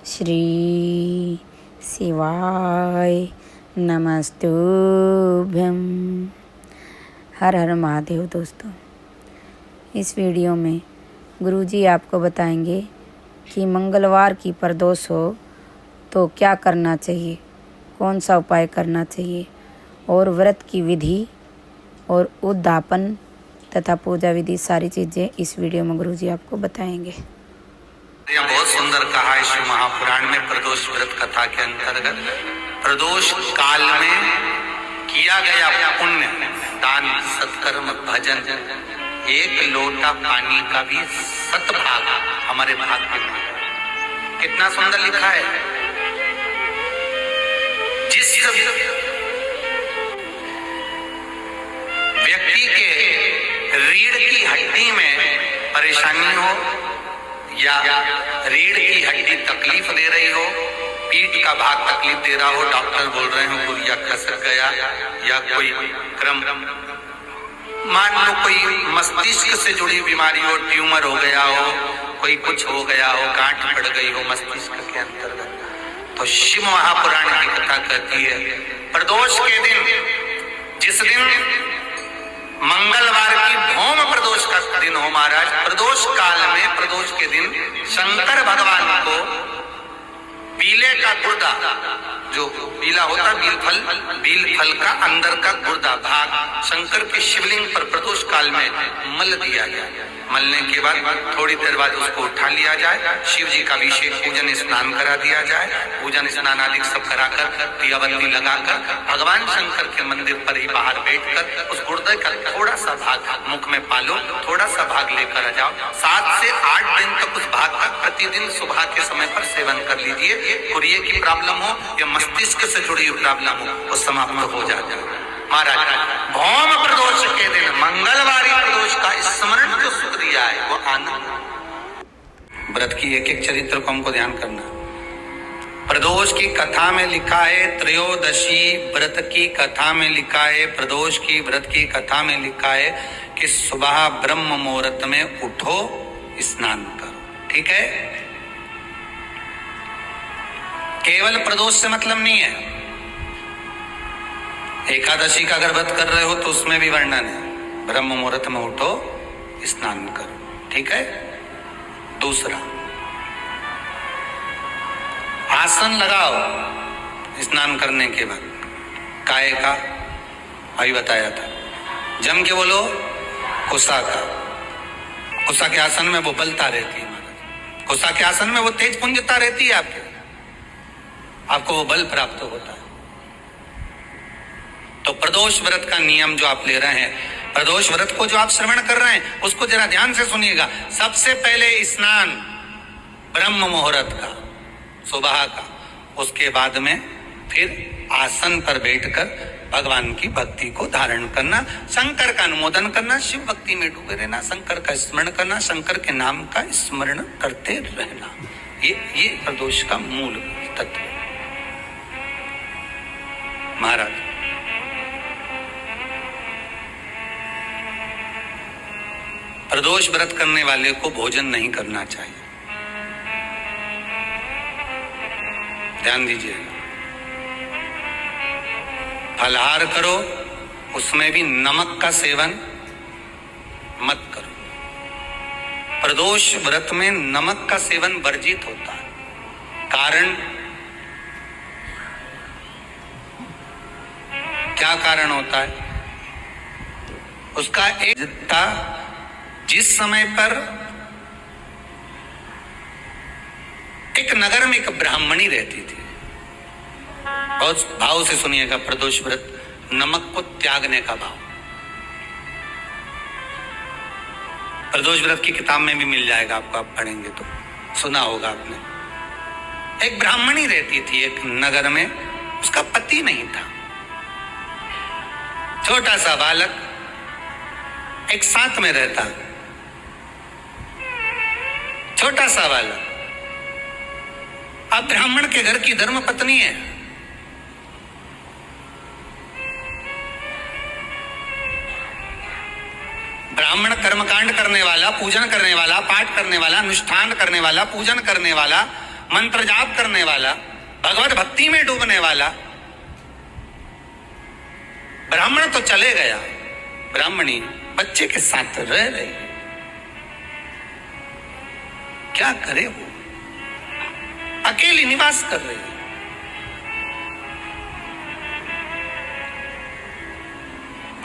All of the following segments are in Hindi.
श्री शिवाय नमस्तुभ्यं। हर हर महादेव। दोस्तों, इस वीडियो में गुरुजी आपको बताएंगे कि मंगलवार की प्रदोष हो तो क्या करना चाहिए, कौन सा उपाय करना चाहिए और व्रत की विधि और उद्यापन तथा पूजा विधि, सारी चीज़ें इस वीडियो में गुरुजी आपको बताएंगे। यह बहुत सुंदर कहा है शिव महापुराण में प्रदोष व्रत कथा के अंतर्गत। प्रदोष काल में किया गया पुण्य, दान, सत्कर्म, भजन, एक लोटा पानी का भी 7 भाग हमारे भाग्य में। कितना सुंदर लिखा है। जिस व्यक्ति के रीढ़ की हड्डी में परेशानी हो या रीढ़ की हड्डी तकलीफ दे रही हो, पीठ का भाग तकलीफ दे रहा हो, डॉक्टर बोल रहे हो गुड़िया खसक गया, या कोई क्रम मान लो कोई मस्तिष्क से जुड़ी बीमारी हो, ट्यूमर हो गया हो, कोई कुछ हो गया हो, गांठ पड़ गई हो मस्तिष्क के अंतर्गत, तो शिव महापुराण की कथा कहती है प्रदोष के दिन, जिस दिन मंगलवार की भौम प्रदोष का दिन हो महाराज, प्रदोष काल में प्रदोष के दिन शंकर भगवान को पीले का गुर्दा, जो पीला होता बील फल का अंदर का गुर्दा भाग शंकर के शिवलिंग पर प्रदोष काल में मल दिया गया। मलने के बाद थोड़ी देर बाद उसको उठा लिया जाए, शिव जी का अभिषेक पूजन स्नान करा दिया जाए, पूजन स्नान आदि सब कराकर दियाबत्ती लगाकर भगवान शंकर के मंदिर पर ही बाहर बैठकर उस गुर्दे का थोड़ा सा भाग मुख में पालो, थोड़ा सा भाग लेकर आ जाओ। 7 से 8 दिन तक उस भाग का प्रतिदिन सुबह के समय पर सेवन कर लीजिए। कुरिये की प्रॉब्लम हो या मस्तिष्क से जुड़ी हुई प्रॉब्लम हो, वो समाप्त हो जाता है महाराज। भौम प्रदोष के दिन मंगलवारी प्रदोष का स्मरण जो सुख दिया है वो आनंद। व्रत की एक एक चरित्र को हमको ध्यान करना। प्रदोष की कथा में लिखा है, त्रयोदशी व्रत की कथा में लिखा है, प्रदोष की व्रत की कथा में लिखा है कि सुबह ब्रह्म मुहूर्त में उठो, स्नान करो। ठीक है, केवल प्रदोष से मतलब नहीं है। एकादशी का अगर व्रत कर रहे हो तो उसमें भी वर्णन है, ब्रह्म मुहूर्त में उठो, स्नान करो। ठीक है। दूसरा, आसन लगाओ स्नान करने के बाद, काय का अभी बताया था। जम के बोलो कुसा का। कुसा के आसन में वो बलता रहती है महाराज, कुसा के आसन में वो तेज पुंजता रहती है, आपको वो बल प्राप्त होता है। तो प्रदोष व्रत का नियम जो आप ले रहे हैं, प्रदोष व्रत को जो आप श्रवण कर रहे हैं उसको जरा ध्यान से सुनिएगा। सबसे पहले स्नान ब्रह्म मुहूर्त का, सुबह का, उसके बाद में फिर आसन पर बैठकर भगवान की भक्ति को धारण करना, शंकर का अनुमोदन करना, शिव भक्ति में डूबे रहना, शंकर का स्मरण करना, शंकर के नाम का स्मरण करते रहना। ये प्रदोष का मूल तत्व महाराज। प्रदोष व्रत करने वाले को भोजन नहीं करना चाहिए, ध्यान दीजिए। फलाहार करो, उसमें भी नमक का सेवन मत करो। प्रदोष व्रत में नमक का सेवन वर्जित होता है। कारण क्या कारण होता है उसका? एक जिस समय पर एक नगर में एक ब्राह्मणी रहती थी, बहुत भाव से सुनिएगा, प्रदोष व्रत नमक को त्यागने का भाव। प्रदोष व्रत की किताब में भी मिल जाएगा आपको, आप पढ़ेंगे तो सुना होगा आपने। एक ब्राह्मणी रहती थी एक नगर में, उसका पति नहीं था, छोटा सा बालक एक साथ में रहता, छोटा सा बालक। अब ब्राह्मण के घर की धर्म पत्नी है, ब्राह्मण कर्मकांड करने वाला, पूजन करने वाला, पाठ करने वाला, अनुष्ठान करने वाला, पूजन करने वाला, मंत्र जाप करने वाला, भगवत भक्ति में डूबने वाला ब्राह्मण तो चले गया, ब्राह्मणी बच्चे के साथ रह रही। क्या करे वो? अकेली निवास कर रही है।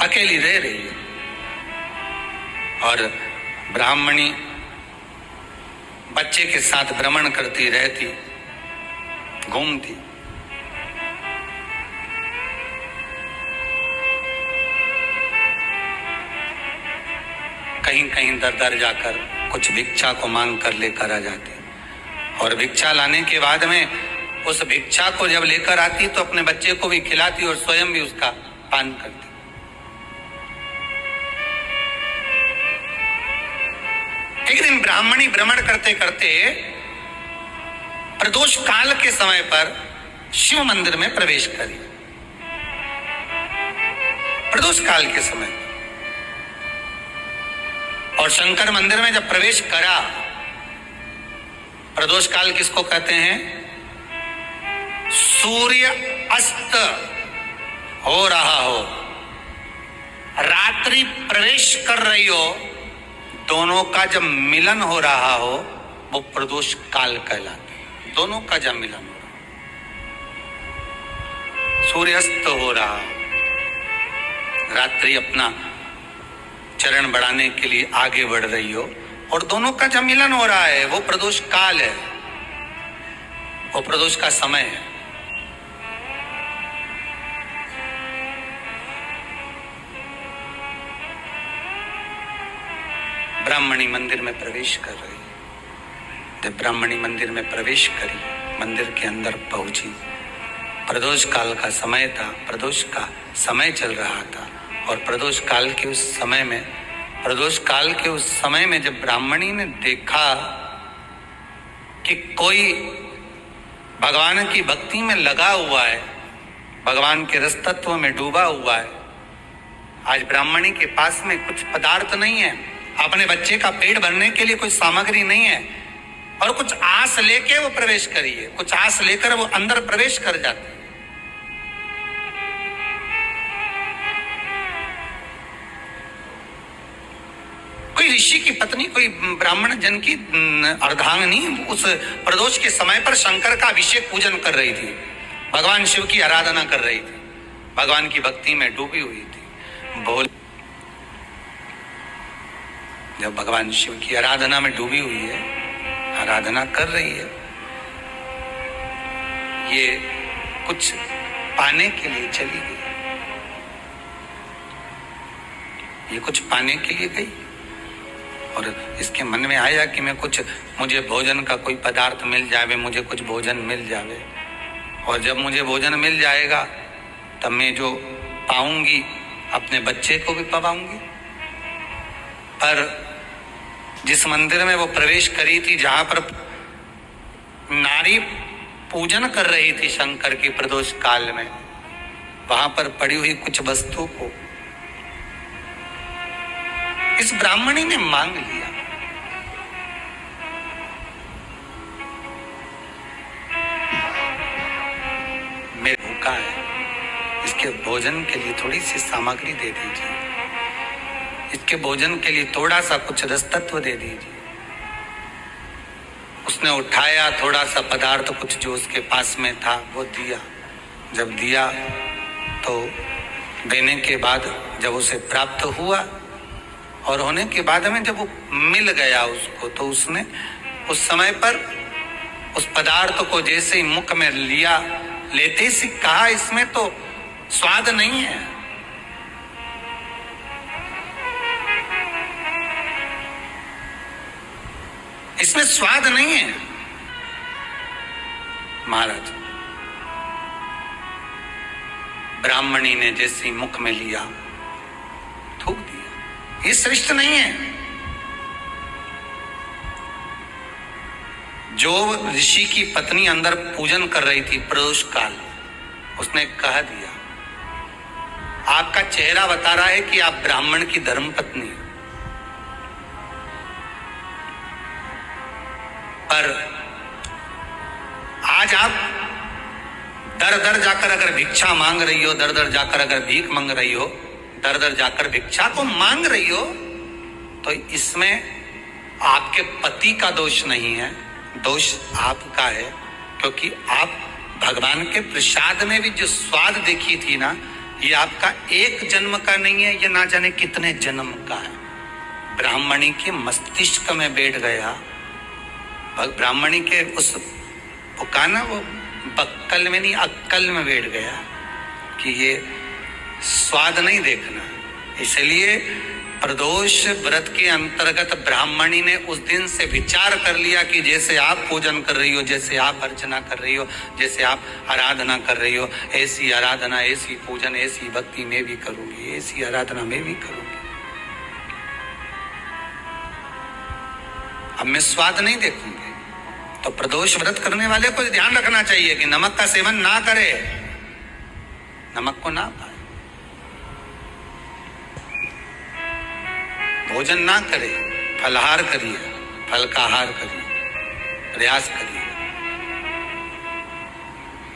अकेली रह रही है और ब्राह्मणी बच्चे के साथ भ्रमण करती रहती, घूमती। कहीं कहीं दर दर जाकर कुछ भिक्षा को मांग कर लेकर आ जाती और भिक्षा लाने के बाद में उस भिक्षा को जब लेकर आती तो अपने बच्चे को भी खिलाती और स्वयं भी उसका पान करती। एक दिन ब्राह्मणी भ्रमण करते करते प्रदोष काल के समय पर शिव मंदिर में प्रवेश करी। प्रदोष काल के समय और शंकर मंदिर में जब प्रवेश करा, प्रदोष काल किसको कहते हैं? सूर्य अस्त हो रहा हो, रात्रि प्रवेश कर रही हो, दोनों का जब मिलन हो रहा हो वो प्रदोष काल कहलाता है। दोनों का जब मिलन हो रहा, सूर्यास्त हो रहा, रात्रि अपना चरण बढ़ाने के लिए आगे बढ़ रही हो और दोनों का जब मिलन हो रहा है वो प्रदोष काल है, वो प्रदोष का समय है। ब्राह्मणी मंदिर में प्रवेश कर रही। जब ब्राह्मणी मंदिर में प्रवेश करी, मंदिर के अंदर पहुंची, प्रदोष काल का समय था, प्रदोष का समय चल रहा था और प्रदोष काल के उस समय में जब ब्राह्मणी ने देखा कि कोई भगवान की भक्ति में लगा हुआ है, भगवान के रस तत्व में डूबा हुआ है, आज ब्राह्मणी के पास में कुछ पदार्थ नहीं है, अपने बच्चे का पेट भरने के लिए कोई सामग्री नहीं है और कुछ आस लेके वो प्रवेश करी है, कुछ आस लेकर वो अंदर प्रवेश कर जाती है। कोई ऋषि की पत्नी, कोई ब्राह्मण जन की अर्धांगिनी उस प्रदोष के समय पर शंकर का अभिषेक पूजन कर रही थी, भगवान शिव की आराधना कर रही थी, भगवान की भक्ति में डूबी हुई थी। बोल, जब भगवान शिव की आराधना में डूबी हुई है, आराधना कर रही है, ये कुछ पाने के लिए चली गई, ये कुछ पाने के लिए गई और इसके मन में आया कि मुझे भोजन का कोई पदार्थ मिल जावे, मुझे कुछ भोजन मिल जावे और जब मुझे भोजन मिल जाएगा तब मैं जो पाऊंगी अपने बच्चे को भी पाऊंगी। पर जिस मंदिर में वो प्रवेश करी थी, जहां पर नारी पूजन कर रही थी शंकर की प्रदोष काल में, वहां पर पड़ी हुई कुछ वस्तु को इस ब्राह्मणी ने मांग लिया। मेरे भूखा है, इसके भोजन के लिए थोड़ी सी सामग्री दे दीजिए, इसके भोजन के लिए थोड़ा सा कुछ रस तत्व दे दीजिए। उसने उठाया थोड़ा सा पदार्थ, कुछ जो उसके पास में था वो दिया। जब दिया तो देने के बाद जब उसे प्राप्त हुआ और होने के बाद में जब वो मिल गया उसको, तो उसने उस समय पर उस पदार्थ को जैसे ही मुख में लिया, लेते से कहा इसमें तो स्वाद नहीं है। इसमें स्वाद नहीं है। महाराज, ब्राह्मणी ने जैसे ही मुख में लिया, थूक दिया। ये श्रेष्ठ नहीं है। जो ऋषि की पत्नी अंदर पूजन कर रही थी प्रदोष काल, उसने कह दिया, आपका चेहरा बता रहा है कि आप ब्राह्मण की धर्म पत्नी हैं, पर आज आप दर दर जाकर अगर भिक्षा मांग रही हो, दर दर जाकर अगर भीख मांग रही हो, दर दर जाकर भिक्षा को मांग रही हो, तो इसमें आपके पति का दोष नहीं है, दोष आपका है। क्योंकि आप भगवान के प्रसाद में भी जो स्वाद देखी थी ना, ये आपका एक जन्म का नहीं है, ये ना जाने कितने जन्म का है। ब्राह्मणी के मस्तिष्क में बैठ गया, ब्राह्मणी के उस वो कहा ना, वो बक्कल में नहीं अक्कल में बैठ गया कि ये स्वाद नहीं देखना। इसलिए प्रदोष व्रत के अंतर्गत ब्राह्मणी ने उस दिन से विचार कर लिया कि जैसे आप पूजन कर रही हो, जैसे आप अर्चना कर रही हो, जैसे आप आराधना कर रही हो, ऐसी आराधना, ऐसी पूजन, ऐसी भक्ति मैं भी करूंगी, ऐसी आराधना मैं भी करूंगी। अब मैं स्वाद नहीं देखूंगी। तो प्रदोष व्रत करने वाले को ध्यान रखना चाहिए कि नमक का सेवन ना करे, नमक को ना पाए, भोजन ना करे, फलहार करिए, फल का आहार करिए, प्रयास करिए।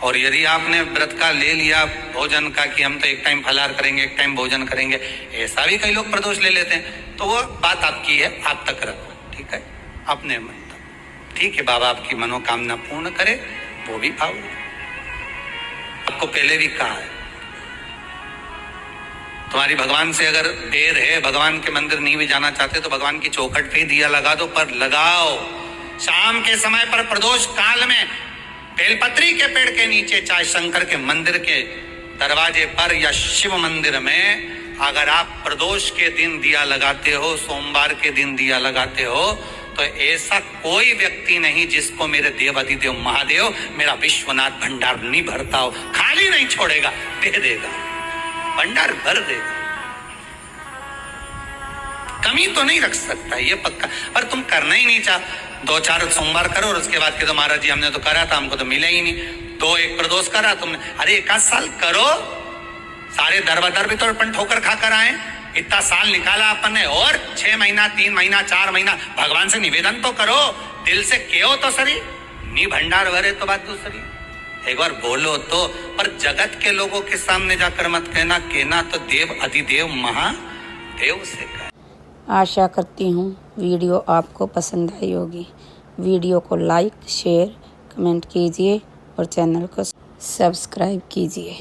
और यदि आपने व्रत का ले लिया भोजन का कि हम तो एक टाइम फलहार करेंगे, एक टाइम भोजन करेंगे, ऐसा भी कई लोग प्रदोष ले लेते हैं, तो वो बात आपकी है, आप तक रखो, ठीक है, अपने मन तक, ठीक है। बाबा आपकी मनोकामना पूर्ण करे, वो भी भाव। आपको पहले भी कहा है, तुम्हारी भगवान से अगर बैर है, भगवान के मंदिर नहीं भी जाना चाहते, तो भगवान की चौखट पे दिया लगा दो, पर लगाओ। शाम के समय पर प्रदोष काल में बेलपत्री के पेड़ के नीचे, चाहे शंकर के मंदिर के दरवाजे पर या शिव मंदिर में, अगर आप प्रदोष के दिन दिया लगाते हो, सोमवार के दिन दिया लगाते हो, तो ऐसा कोई व्यक्ति नहीं जिसको मेरे देव अधिदेव महादेव मेरा विश्वनाथ भंडार नहीं भरता हो, खाली नहीं छोड़ेगा, दे देगा, भंडार भर देगा। कमी तो नहीं रख सकता, ये पक्का। पर तुम करना ही नहीं चाह, 2-4 सोमवार करो और उसके बाद के तो महाराज जी हमने तो करा था, हमको तो मिला ही नहीं। 2-1 प्रदोष करा तुमने, अरे 1 साल करो, सारे दरबदर भी तो अपन ठोकर खाकर आए, इतना साल निकाला अपन ने, और 6 महीना, 3 महीना, 4 महीना भगवान से निवेदन तो करो, दिल से कहो तो सही, नी भंडार भरे तो बात दूसरी, एक बार बोलो तो। पर जगत के लोगों के सामने जाकर मत कहना, कहना तो देव अधिदेव महादेव से कह। आशा करती हूँ वीडियो आपको पसंद आई होगी। वीडियो को लाइक, शेयर, कमेंट कीजिए और चैनल को सब्सक्राइब कीजिए।